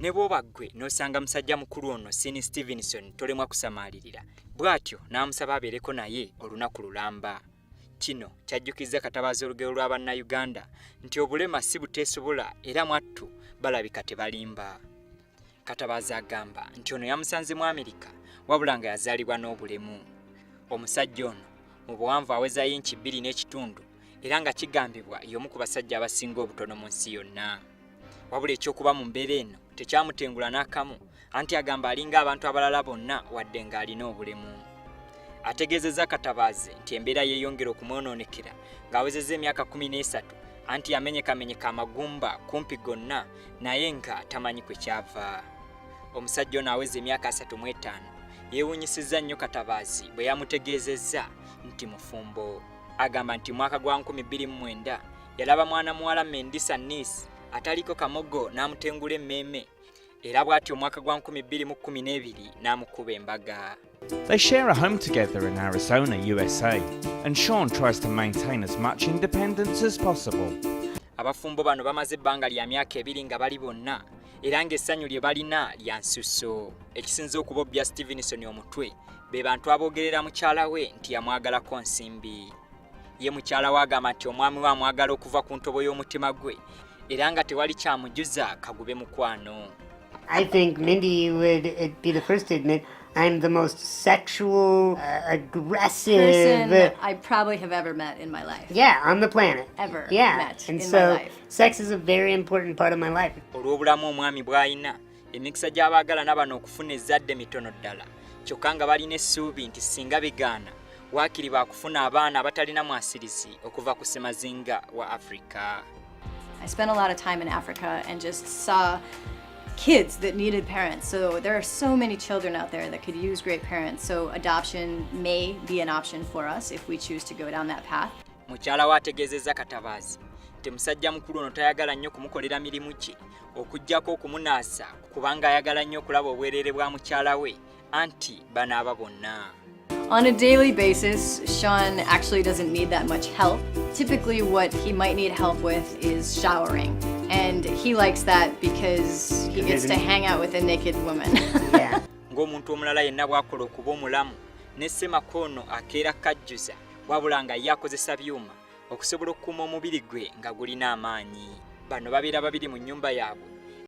ne bwoba ggwe n'osanga musajja mukulu ono Sean Stevenson tolemwa kusamaalirira bw'atyo n'amusaba abeereko naye olunaku lulamba. Kino kyajjukiza Katabazi olugero lwa bannayuganda nti obulema si buteesobola era mwattu balabika tebalimba. Katabazi agamba nti ono yamusanze mu Amerika wabula nga yazaalibwa n'obulemu. Omusajja ono mu buwanvu aweza yinki 2.5 era nga kigambibwa y'omu ku basajja abasinga obutono mu nsi yonna. Wabula ekyokuba mu mbeera eno tekyamutengula n'akamu anti agamba alinga abantu abalala bonna wadde ng'alina obulemu. Ategeezezza Katabazi nti embeera yeeyongera okumwonoonekera ng'awezezza emyaka 13 anti yamenyekamenyeka amagumba kumpi gonna naye nga tamanyi kwe kyava. Omusajja ono aweza emyaka 35 yeewuunyisizza nnyo Katabazi bwe yamutegeezezza nti mufumbo. Agamba nti mwaka gwa 2009 yalaba mwana muwala Mendisa Nis ataliko kamogo n'amutengula emmeeme era bw'atyo omwaka gwa 2012 n'amukuba embaga. They share a home together in Arizona, USA, and Sean tries to maintain as much independence as possible. Abafumbo bano bamaze ebbanga lya myaka 2 nga bali bonna era ng'essanyu lye balina lya nsusso. Ekisinza okubobbya Stevenson omutwe be bantu aboogerera mukyala we nti yamwagalako nsimbi. Ye mukyala we agamba nti omwami we amwagala okuva ku ntobo y'omutima gwe era nga tewali kyamujuza kagube mukwano. I think Mindy would be the first to admit I'm the most sexual, aggressive person I probably have ever met in my life. Yeah, on the planet. Ever met in and my so life. Sex is a very important part of my life. Olw'obulamu omwami bw'alina emikisa gy'abaagala n'abano okufuna ezzadde mitono ddala kyokka nga balina essuubi nti singa bigaana waakiri baakufuna abaana abatalina mwasirizi okuva ku ssemazinga wa Africa. I spent a lot of time in Africa and just saw kids that needed parents. So there are so many children out there that could use great parents. So adoption may be an option for us if we choose to go down that path. Mukyala we ategeezezza Katabazi nti musajja mukulu ono tayagala nnyo kumukolera mirimu ki okuggyako okumunaasa kubanga ayagala nnyo okulaba obwereere bwa mukyala we anti banaaba bonna. On a daily basis, Sean actually doesn't need that much help. Typically what he might need help with is showering. And he likes that because he gets to hang out with a naked woman. Yeah. Ng'omuntu omulala yenna bw'akola okuba omulamu ne Semakono akeera kajjuza wabula nga ye akozesa byuma okusobola okukuuma omubiri gwe nga gulina amaanyi. Bano babeera babiri mu nnyumba yaabwe